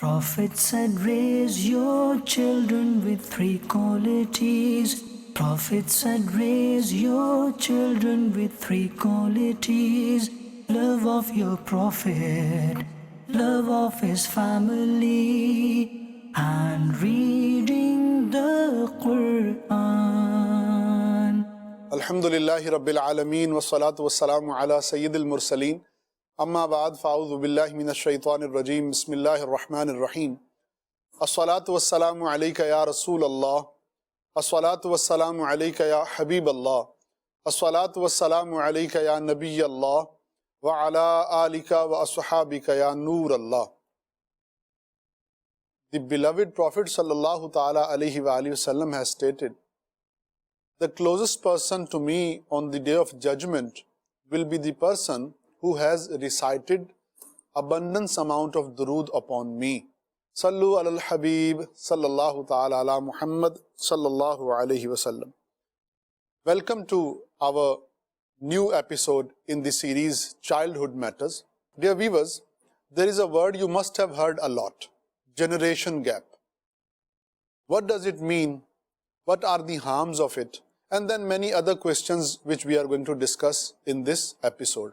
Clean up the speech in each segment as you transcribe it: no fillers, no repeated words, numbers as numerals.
Prophet said, raise your children with three qualities. Prophet said, raise your children with three qualities. Love of your Prophet, love of his family, and reading the Quran. Alhamdulillahi Rabbil Alameen wa salatu wa salamu ala Sayyidil Mursaleen. Amma ba'd, fa'udhu billahi minash shaitanir rajim. Bismillahir Rahmanir Rahim. As-salatu wa salamu alayka ya Rasulallah. As-salatu wa salamu alayka ya Habiballah. As-salatu wa salamu alayka ya Nabiyallah. Wa ala alika wa ashabika ya Noorallah. The beloved Prophet sallallahu ta'ala alayhi wa alihi wasallam has stated, the closest person to me on the day of judgment will be the person who has recited abundance amount of durood upon me. Sallu ala al-Habib sallallahu ta'ala ala Muhammad sallallahu alayhi wasallam. Welcome to our new episode in the series Childhood Matters. Dear viewers, there is a word you must have heard a lot: generation gap. What does it mean? What are the harms of it? And then many other questions which we are going to discuss in this episode.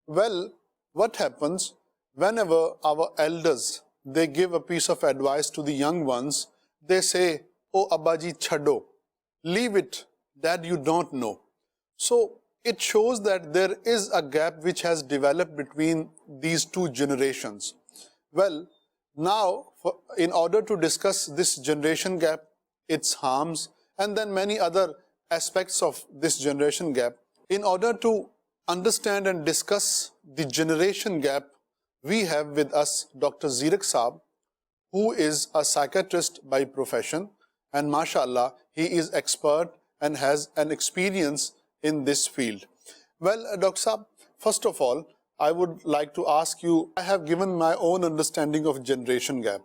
Well, what happens whenever our elders, they give a piece of advice to the young ones? They say, "Oh Abbaji chhado, leave it, that you don't know." So it shows that there is a gap which has developed between these two generations. Well, now in order to discuss this generation gap, its harms, and then many other aspects of this generation gap, in order to understand and discuss the generation gap, we have with us Dr. Zirak Saab, who is a psychiatrist by profession, and mashallah, he is expert and has an experience in this field. Well, Dr. Saab, first of all, I would like to ask you, I have given my own understanding of generation gap.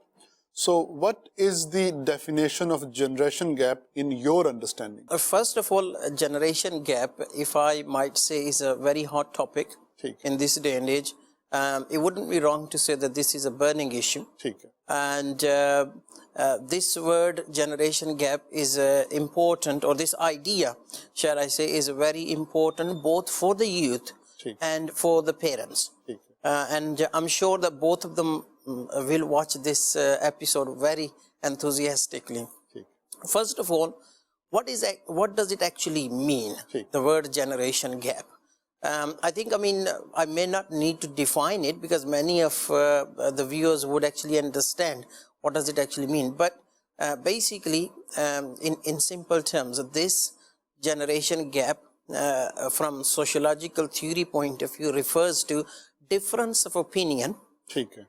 So what is the definition of generation gap in your understanding? First of all, generation gap, if I might say, is a very hot topic in this day and age. It wouldn't be wrong to say that this is a burning issue. And this word generation gap is important, or this idea, shall I say, is very important both for the youth and for the parents. And I'm sure that both of them will watch this episode very enthusiastically. First of all, what does it actually mean, the word generation gap? I may not need to define it, because many of the viewers would actually understand what does it actually mean. But basically, in simple terms, this generation gap from sociological theory point of view refers to difference of opinion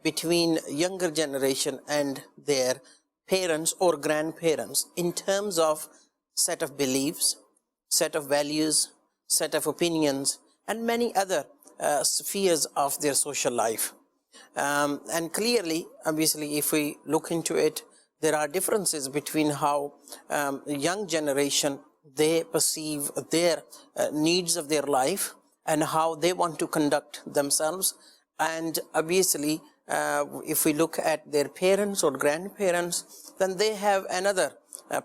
between younger generation and their parents or grandparents in terms of set of beliefs, set of values, set of opinions, and many other spheres of their social life. And clearly, obviously, if we look into it, there are differences between how young generation, they perceive their needs of their life and how they want to conduct themselves. And obviously, if we look at their parents or grandparents, then they have another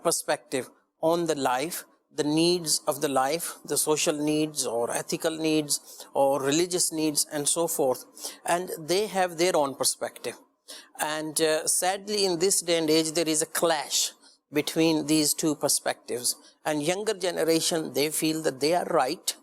perspective on the life, the needs of the life, the social needs or ethical needs or religious needs and so forth. And they have their own perspective. And sadly, in this day and age, there is a clash between these two perspectives. And younger generation, they feel that they are right,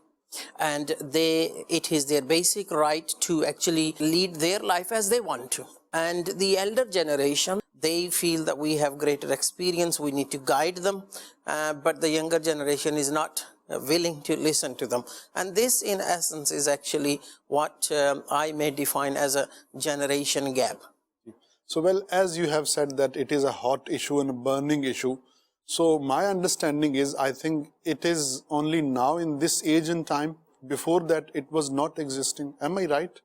and it is their basic right to actually lead their life as they want to. And the elder generation, they feel that we have greater experience, we need to guide them, but the younger generation is not willing to listen to them. And this, in essence, is actually what I may define as a generation gap. So, well, as you have said that it is a hot issue and a burning issue, so my understanding is, I think it is only now in this age and time. Before that, it was not existing. Am I right?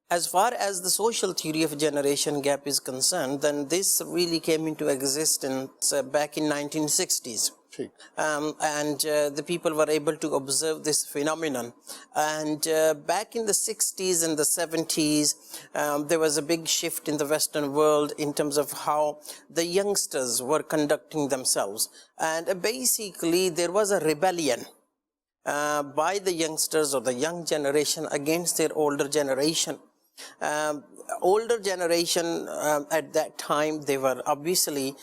As far as the social theory of generation gap is concerned, then this really came into existence back in 1960s. and the people were able to observe this phenomenon. And back in the 60s and the 70s, there was a big shift in the Western world in terms of how the youngsters were conducting themselves. And basically, there was a rebellion by the youngsters or the young generation against their older generation. Older generation at that time, they were obviously,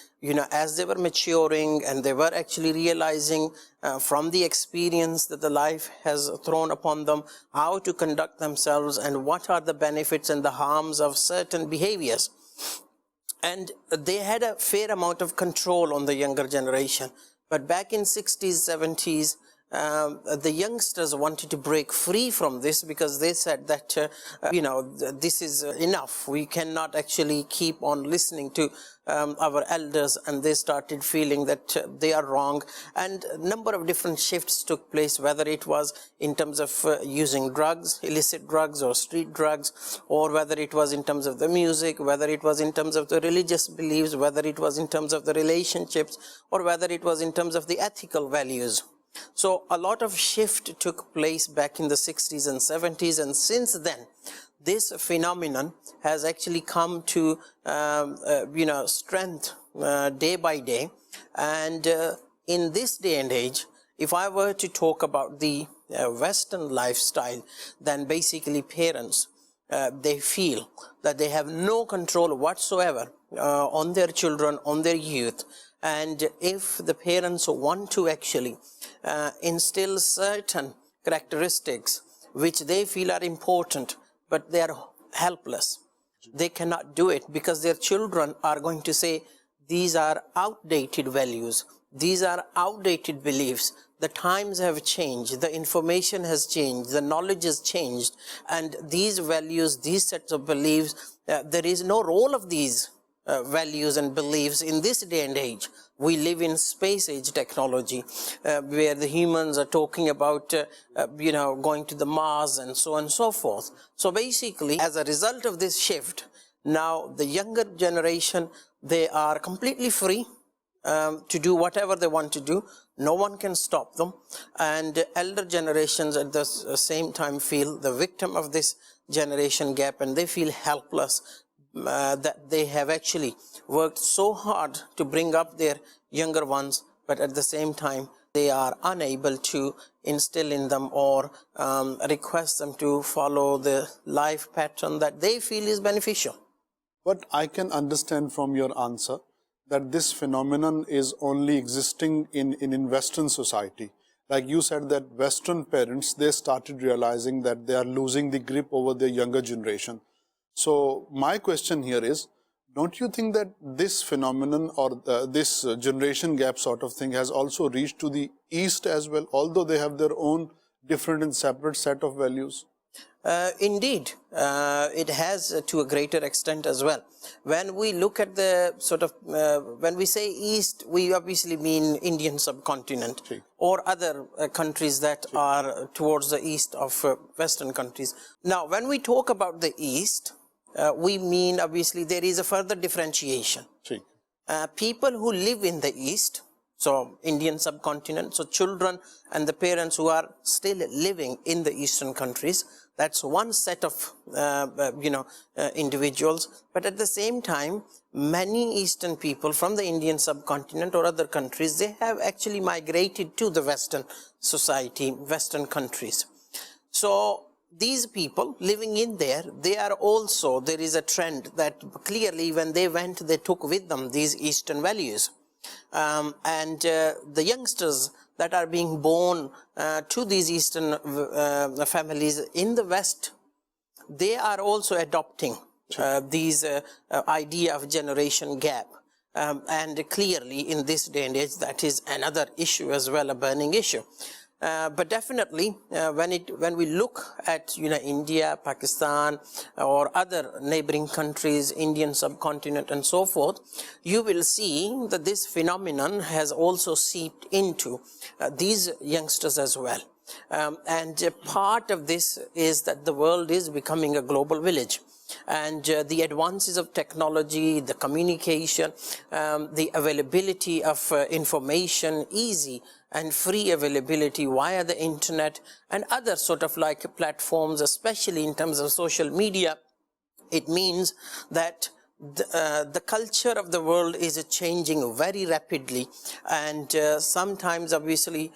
as they were maturing and they were actually realizing from the experience that the life has thrown upon them, how to conduct themselves and what are the benefits and the harms of certain behaviors. And they had a fair amount of control on the younger generation. But back in 60s, 70s, the youngsters wanted to break free from this because they said that, this is enough. We cannot actually keep on listening to our elders, and they started feeling that they are wrong. And a number of different shifts took place, whether it was in terms of using drugs, illicit drugs or street drugs, or whether it was in terms of the music, whether it was in terms of the religious beliefs, whether it was in terms of the relationships, or whether it was in terms of the ethical values. So a lot of shift took place back in the 60s and 70s, and since then, this phenomenon has actually come to, strength day by day. And in this day and age, if I were to talk about the Western lifestyle, then basically parents, they feel that they have no control whatsoever on their children, on their youth. And if the parents want to actually instill certain characteristics which they feel are important, but they are helpless, they cannot do it because their children are going to say, these are outdated values, these are outdated beliefs, the times have changed, the information has changed, the knowledge has changed, and these values, these sets of beliefs, there is no role of these values and beliefs in this day and age. We live in space age technology, where the humans are talking about, going to the Mars and so on and so forth. So basically, as a result of this shift, now the younger generation, they are completely free to do whatever they want to do. No one can stop them. And elder generations at the same time feel the victim of this generation gap, and they feel helpless that they have actually worked so hard to bring up their younger ones, but at the same time they are unable to instill in them or request them to follow the life pattern that they feel is beneficial. But I can understand from your answer that this phenomenon is only existing in Western society. Like you said that Western parents, they started realizing that they are losing the grip over their younger generation. So my question here is, don't you think that this phenomenon or this generation gap sort of thing has also reached to the East as well, although they have their own different and separate set of values? Indeed, it has to a greater extent as well. When we look at the sort of, when we say East, we obviously mean Indian subcontinent or other countries that are towards the east of Western countries. Now, when we talk about the East, we mean obviously there is a further differentiation. People who live in the East, so Indian subcontinent, so children and the parents who are still living in the Eastern countries, that's one set of individuals. But at the same time, many Eastern people from the Indian subcontinent or other countries, they have actually migrated to the Western society, Western countries. So these people living in there, they are also, there is a trend that clearly when they went, they took with them these Eastern values. And the youngsters that are being born to these Eastern families in the West, they are also adopting these idea of generation gap. And clearly in this day and age, that is another issue as well, a burning issue. But definitely, when we look at India, Pakistan, or other neighboring countries, Indian subcontinent, and so forth, you will see that this phenomenon has also seeped into these youngsters as well. And part of this is that the world is becoming a global village. and the advances of technology, the communication, the availability of information, easy and free availability via the internet and other sort of like platforms, especially in terms of social media, it means that the culture of the world is changing very rapidly, and sometimes obviously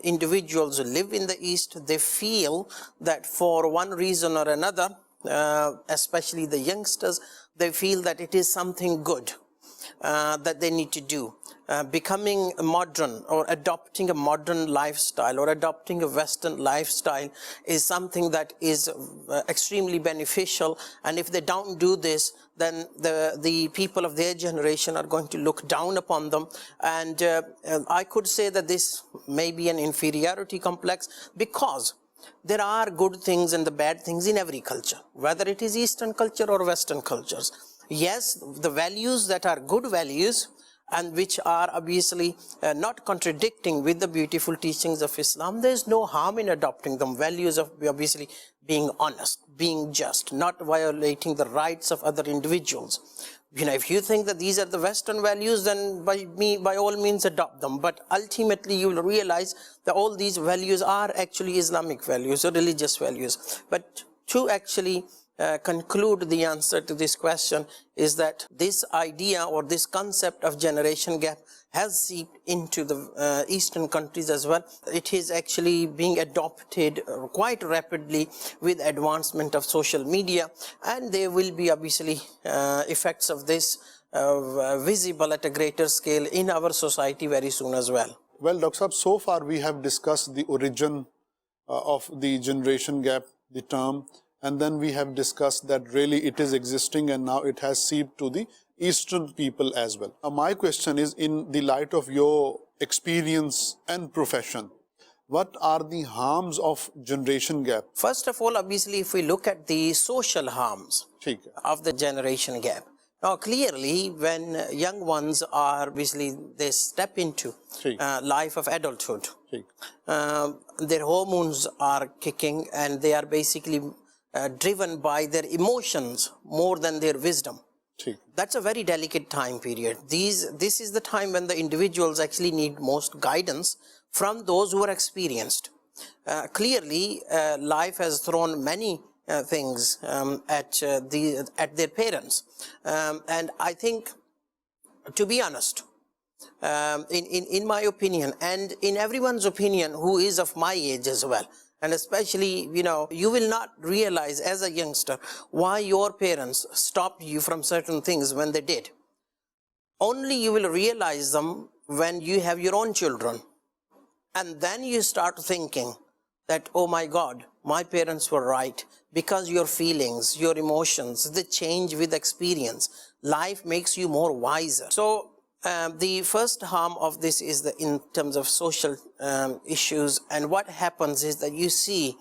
individuals who live in the East, they feel that for one reason or another, especially the youngsters, they feel that it is something good that they need to do. Becoming modern or adopting a modern lifestyle or adopting a Western lifestyle is something that is extremely beneficial, and if they don't do this, then the people of their generation are going to look down upon them. And I could say that this may be an inferiority complex, because there are good things and the bad things in every culture, whether it is Eastern culture or Western cultures. Yes, the values that are good values and which are obviously not contradicting with the beautiful teachings of Islam, there is no harm in adopting them. Values of obviously being honest, being just, not violating the rights of other individuals. If you think that these are the Western values, then by all means adopt them. But ultimately you will realize that all these values are actually Islamic values or religious values. But to actually conclude the answer to this question is that this idea or this concept of generation gap has seeped into the Eastern countries as well. It is actually being adopted quite rapidly with advancement of social media, and there will be obviously effects of this visible at a greater scale in our society very soon as well. Well, Dr. Saab, so far we have discussed the origin of the generation gap, the term, and then we have discussed that really it is existing and now it has seeped to the Eastern people as well. Now, my question is, in the light of your experience and profession, what are the harms of generation gap? First of all, obviously, if we look at the social harms of the generation gap. Now, clearly, when young ones are, obviously, they step into life of adulthood, their hormones are kicking and they are basically driven by their emotions more than their wisdom. That's a very delicate time period. This is the time when the individuals actually need most guidance from those who are experienced. Clearly, life has thrown many things at their parents. And I think, to be honest, in my opinion, and in everyone's opinion who is of my age as well, and especially, you will not realize as a youngster why your parents stopped you from certain things when they did. Only you will realize them when you have your own children. And then you start thinking that, oh my God, my parents were right, because your feelings, your emotions, they change with experience. Life makes you more wiser. So the first harm of this is in terms of social issues, and what happens is that you see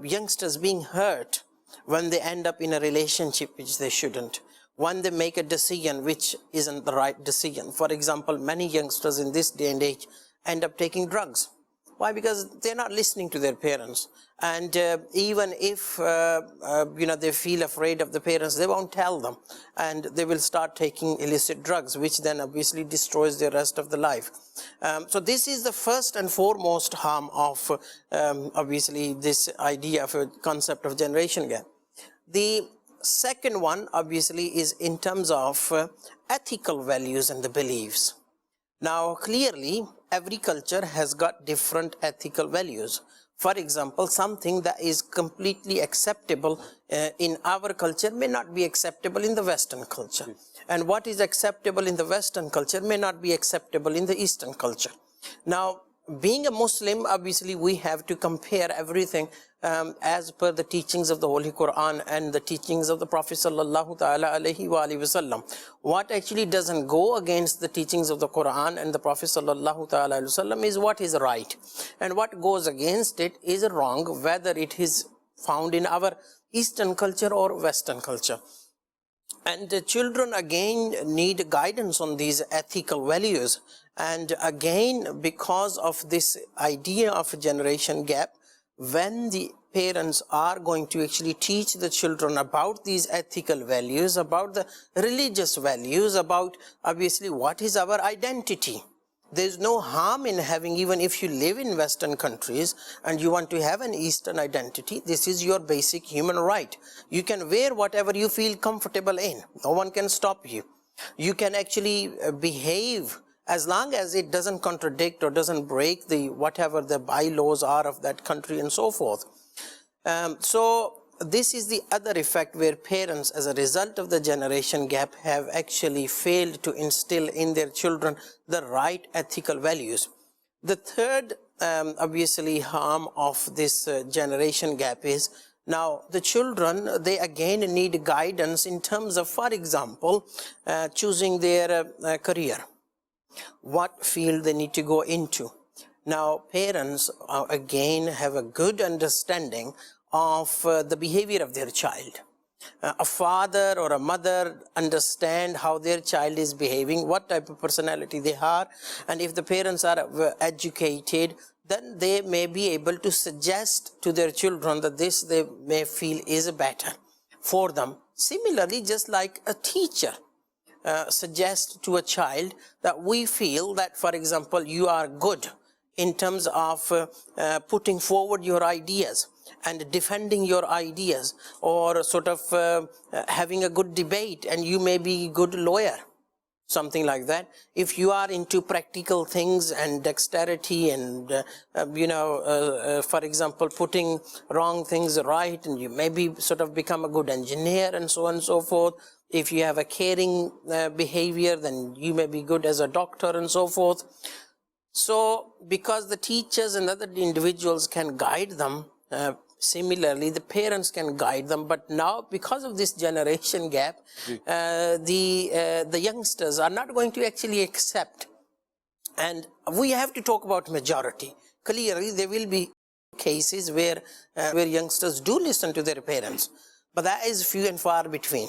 youngsters being hurt when they end up in a relationship which they shouldn't, when they make a decision which isn't the right decision. For example, many youngsters in this day and age end up taking drugs. Why? Because they're not listening to their parents. And even if they feel afraid of the parents, they won't tell them, and they will start taking illicit drugs, which then obviously destroys the rest of the life. So this is the first and foremost harm of obviously this idea of a concept of generation gap. The second one obviously is in terms of ethical values and the beliefs. Now, clearly, every culture has got different ethical values. For example, something that is completely acceptable in our culture may not be acceptable in the Western culture. And what is acceptable in the Western culture may not be acceptable in the Eastern culture. Now, being a Muslim, obviously, we have to compare everything as per the teachings of the Holy Quran and the teachings of the Prophet sallallahu ta'ala alaihi wa alihi wasallam. What actually doesn't go against the teachings of the Quran and the Prophet sallallahu ta'ala alaihi wasallam is what is right. And what goes against it is wrong, whether it is found in our Eastern culture or Western culture. And the children again need guidance on these ethical values. And again, because of this idea of a generation gap, when the parents are going to actually teach the children about these ethical values, about the religious values, about obviously what is our identity. There's no harm in having, even if you live in Western countries and you want to have an Eastern identity, this is your basic human right. You can wear whatever you feel comfortable in. No one can stop you. You can actually behave as long as it doesn't contradict or doesn't break the whatever the bylaws are of that country and so forth. So this is the other effect where parents, as a result of the generation gap, have actually failed to instill in their children the right ethical values. The third, obviously, harm of this generation gap is, now the children, they again need guidance in terms of, for example, choosing their career, what field they need to go into. Now parents again have a good understanding of the behavior of their child. A father or a mother understand how their child is behaving, what type of personality they are, and if the parents are educated, then they may be able to suggest to their children that this they may feel is better for them. Similarly, just like a teacher suggest to a child that we feel that, for example, you are good in terms of putting forward your ideas and defending your ideas, or sort of having a good debate, and you may be a good lawyer, something like that. If you are into practical things and dexterity and for example, putting wrong things right, and you maybe sort of become a good engineer and so on and so forth. If you have a caring behavior, then you may be good as a doctor and so forth. So because the teachers and other individuals can guide them, similarly the parents can guide them. But now, because of this generation gap, the youngsters are not going to actually accept. And we have to talk about majority. Clearly there will be cases where youngsters do listen to their parents, but that is few and far between.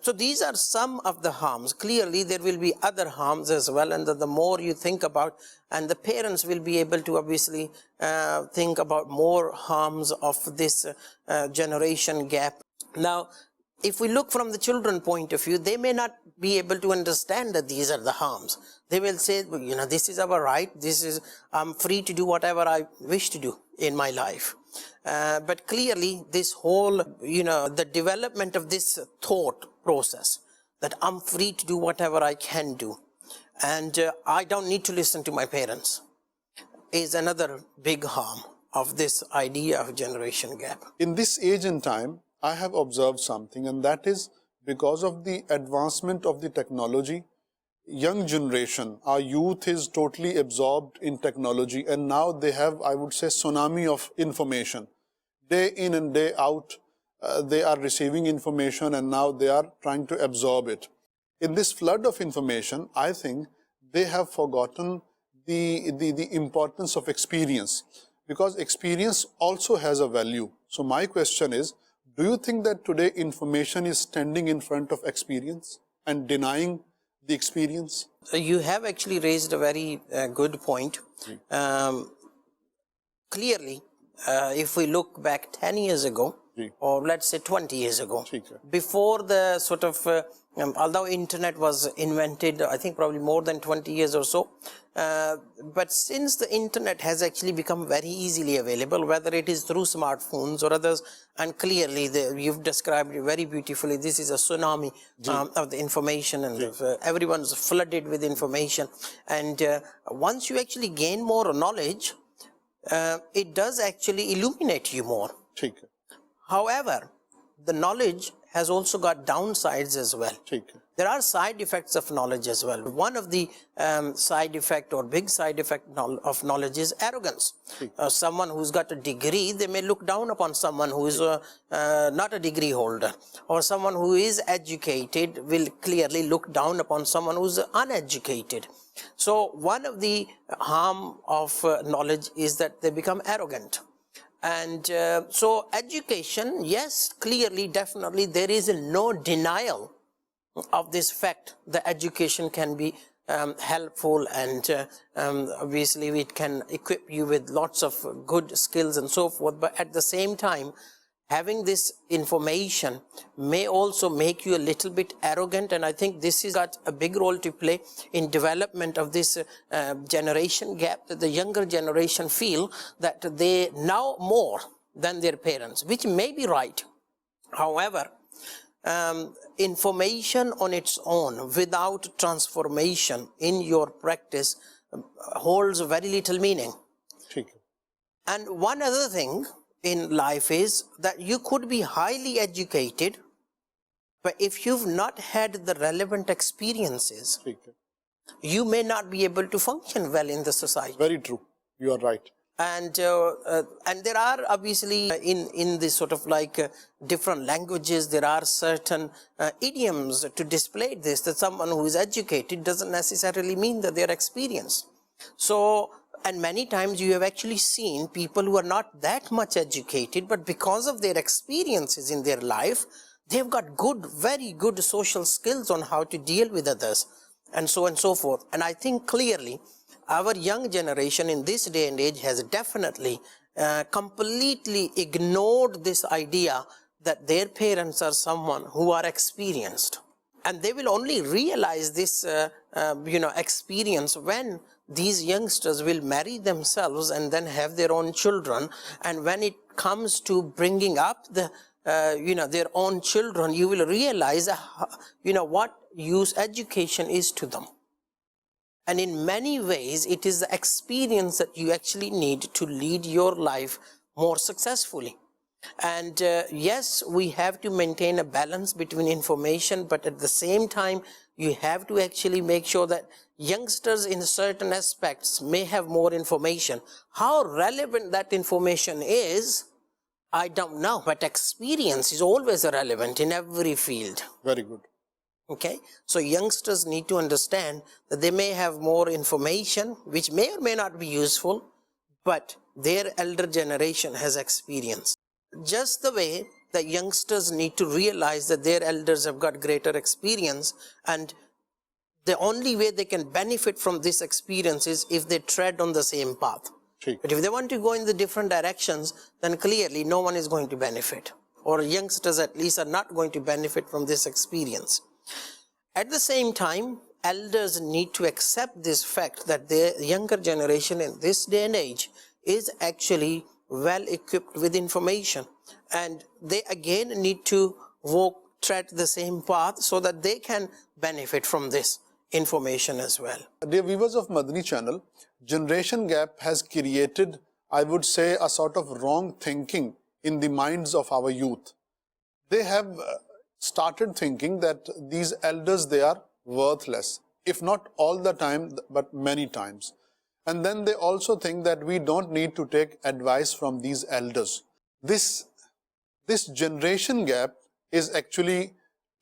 So these are some of the harms. Clearly there will be other harms as well, and the more you think about, and the parents will be able to obviously think about more harms of this generation gap. Now, if we look from the children point of view, they may not be able to understand that these are the harms. They will say, well, this is our right, I'm free to do whatever I wish to do in my life. But clearly this whole, the development of this thought process, that I'm free to do whatever I can do, and I don't need to listen to my parents, is another big harm of this idea of generation gap. In this age and time, I have observed something, and that is because of the advancement of the technology, young generation, our youth is totally absorbed in technology, and now they have, I would say, tsunami of information. Day in and day out, they are receiving information, and now they are trying to absorb it. In this flood of information, I think they have forgotten the importance of experience, because experience also has a value. So my question is, do you think that today information is standing in front of experience and denying the experience? You have actually raised a very good point. Clearly, if we look back 10 years ago, or let's say 20 years ago, before the sort of, although internet was invented, I think probably more than 20 years or so, but since the internet has actually become very easily available, whether it is through smartphones or others, and clearly you've described it very beautifully, this is a tsunami of the information, and everyone's flooded with information, and once you actually gain more knowledge, it does actually illuminate you more. However, the knowledge has also got downsides as well. There are side effects of knowledge as well. One of the side effect or big side effect of knowledge is arrogance. Someone who's got a degree, they may look down upon someone who is not a degree holder, or someone who is educated will clearly look down upon someone who's uneducated. So one of the harm of knowledge is that they become arrogant. And so education, yes, clearly, definitely, there is no denial of this fact that education can be helpful, and obviously it can equip you with lots of good skills and so forth. But at the same time, having this information may also make you a little bit arrogant, and I think this has got a big role to play in development of this generation gap, that the younger generation feel that they know more than their parents, which may be right. However, information on its own without transformation in your practice holds very little meaning. And one other thing in life is that you could be highly educated, but if you've not had the relevant experiences, you may not be able to function well in the society. Very true. You are right. And there are obviously in this sort of like different languages, there are certain idioms to display this, that someone who is educated doesn't necessarily mean that they're experienced. So, and many times you have actually seen people who are not that much educated, but because of their experiences in their life, they've got good, very good social skills on how to deal with others, and so on and so forth. And I think clearly our young generation in this day and age has definitely completely ignored this idea that their parents are someone who are experienced. And they will only realize this experience when these youngsters will marry themselves and then have their own children. And when it comes to bringing up their own children, you will realize what use education is to them. And in many ways, it is the experience that you actually need to lead your life more successfully. And yes, we have to maintain a balance between information, but at the same time, you have to actually make sure that youngsters in certain aspects may have more information. How relevant that information is, I don't know, but experience is always relevant in every field. Very good. Okay, so youngsters need to understand that they may have more information, which may or may not be useful, but their elder generation has experience. Just the way that youngsters need to realize that their elders have got greater experience, and the only way they can benefit from this experience is if they tread on the same path. But if they want to go in the different directions, then clearly no one is going to benefit, or youngsters at least are not going to benefit from this experience. At the same time, elders need to accept this fact that the younger generation in this day and age is actually well equipped with information, and they again need to tread the same path so that they can benefit from this information as well. Dear viewers of Madani Channel, generation gap has created, I would say, a sort of wrong thinking in the minds of our youth. They have started thinking that these elders, they are worthless, if not all the time, but many times. And then they also think that we don't need to take advice from these elders. This generation gap is actually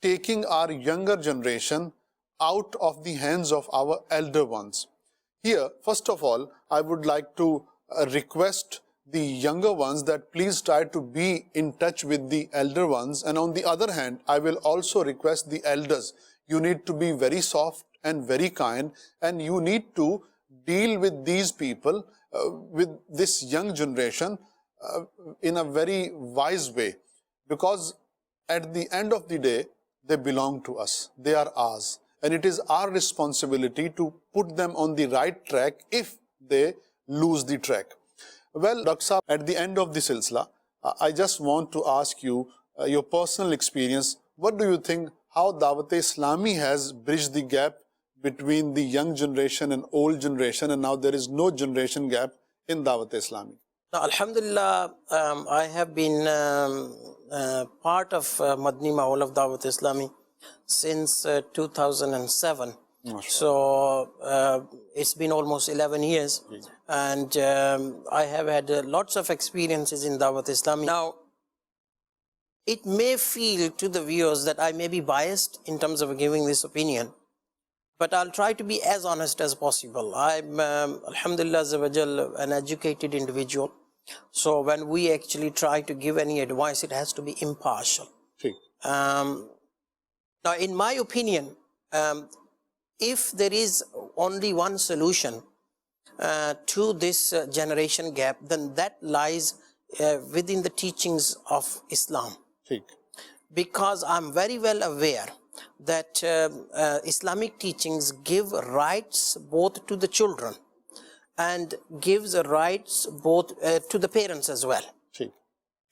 taking our younger generation out of the hands of our elder ones. Here, first of all, I would like to request the younger ones that please try to be in touch with the elder ones. And on the other hand, I will also request the elders, you need to be very soft and very kind, and you need to deal with these people, with this young generation in a very wise way, because at the end of the day, they belong to us, they are ours, and it is our responsibility to put them on the right track if they lose the track. Well, Dr. Saab, at the end of the silsila, I just want to ask you your personal experience. What do you think, how Dawat-e-Islami has bridged the gap between the young generation and old generation, and now there is no generation gap in Dawat-e-Islami? Now, Alhamdulillah, I have been part of Madani Mahol of Dawat-e-Islami since 2007. So it's been almost 11 years, and I have had lots of experiences in Dawat-e-Islami. Now, it may feel to the viewers that I may be biased in terms of giving this opinion, but I'll try to be as honest as possible. I'm, Alhamdulillah, an educated individual. So when we actually try to give any advice, it has to be impartial. Now, in my opinion, if there is only one solution to this generation gap, then that lies within the teachings of Islam. Because I'm very well aware that Islamic teachings give rights both to the children and gives rights both to the parents as well.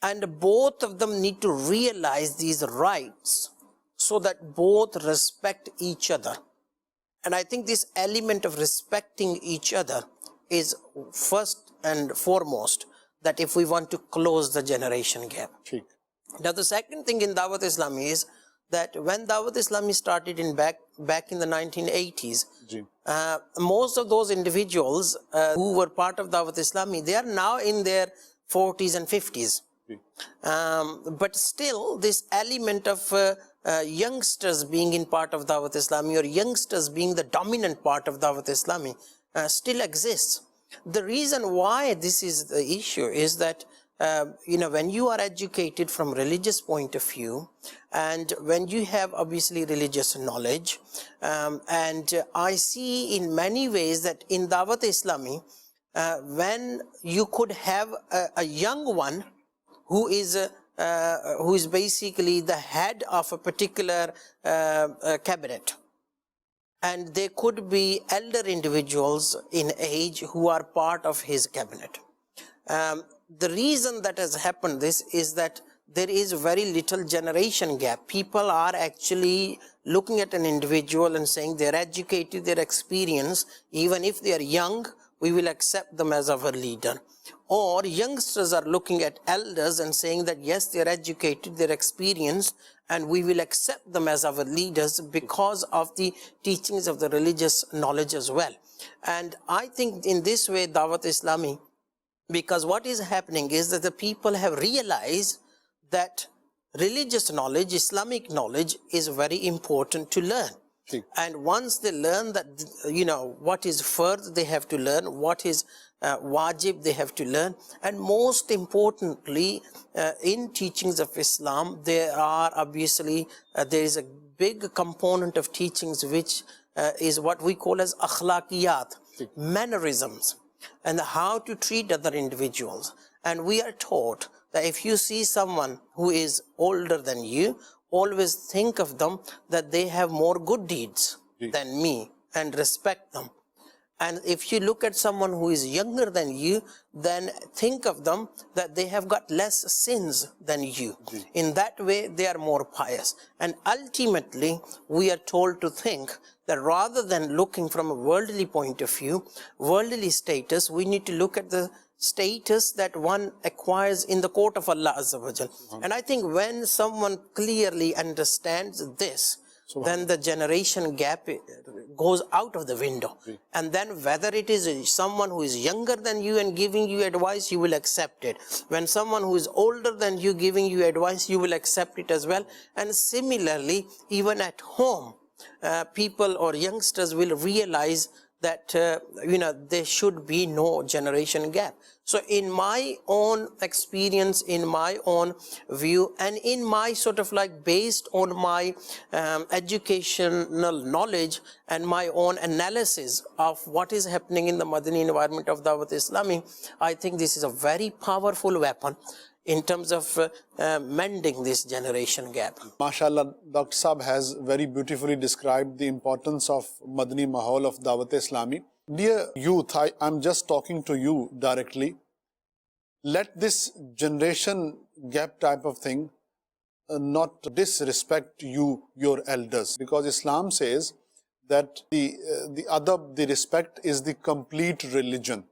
And both of them need to realize these rights so that both respect each other. And I think this element of respecting each other is first and foremost, that if we want to close the generation gap. Now the second thing in Dawat Islami is that when Dawat Islami started in back in the 1980s, most of those individuals who were part of Dawat Islami, they are now in their 40s and 50s. But still this element of youngsters being in part of Dawat Islami, or youngsters being the dominant part of Dawat Islami, still exists. The reason why this is the issue is that when you are educated from religious point of view, and when you have obviously religious knowledge, and I see in many ways that in Dawat Islami, when you could have a young one who is basically the head of a particular cabinet, and there could be elder individuals in age who are part of his cabinet. The reason that has happened this is that there is very little generation gap. People are actually looking at an individual and saying they're educated, they're experienced, even if they are young, we will accept them as our leader. Or youngsters are looking at elders and saying that yes, they're educated, they're experienced, and we will accept them as our leaders because of the teachings of the religious knowledge as well. And I think in this way, Dawat Islami, because what is happening is that the people have realized that religious knowledge, Islamic knowledge is very important to learn. And once they learn that, what is fard they have to learn, what is wajib they have to learn, and most importantly, in teachings of Islam, there are obviously, there is a big component of teachings which is what we call as akhlaqiyat, mannerisms, and how to treat other individuals. And we are taught that if you see someone who is older than you, always think of them that they have more good deeds than me and respect them. And if you look at someone who is younger than you, then think of them that they have got less sins than you. In that way, they are more pious. And ultimately, we are told to think that rather than looking from a worldly point of view, worldly status, we need to look at the status that one acquires in the court of Allah Azza wa Jal. And I think when someone clearly understands this, then the generation gap goes out of the window. And then whether it is someone who is younger than you and giving you advice, you will accept it. When someone who is older than you giving you advice, you will accept it as well. And similarly, even at home, people or youngsters will realize that there should be no generation gap. So in my own experience, in my own view, and in my sort of like based on my educational knowledge and my own analysis of what is happening in the Madani environment of Dawat Islami, I think this is a very powerful weapon in terms of mending this generation gap. MashaAllah, Dr. Saab has very beautifully described the importance of Madani Mahal of Dawat Islami. Dear youth, I'm just talking to you directly. Let this generation gap type of thing not disrespect you, your elders, because Islam says that the adab, the respect is the complete religion.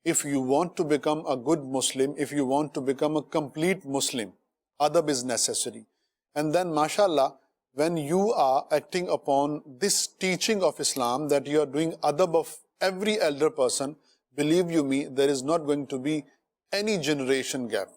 If you want to become a good Muslim, if you want to become a complete Muslim, adab is necessary. And then, mashallah, when you are acting upon this teaching of Islam, that you are doing adab of every elder person, believe you me, there is not going to be any generation gap.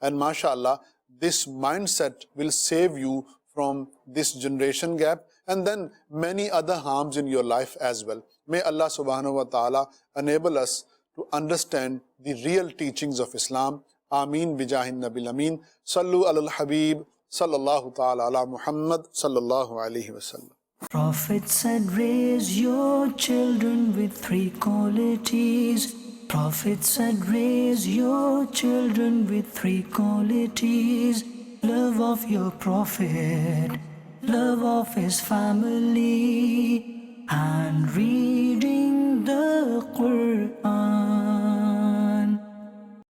And mashallah, this mindset will save you from this generation gap and then many other harms in your life as well. May Allah subhanahu wa ta'ala enable us to understand the real teachings of Islam. Ameen bijahin nabil ameen. Sallu alal habib sallallahu ta'ala ala Muhammad sallallahu alayhi wa sallam. Prophet said, raise your children with three qualities. Prophet said, raise your children with three qualities. Love of your Prophet, love of his family, and reading the Quran.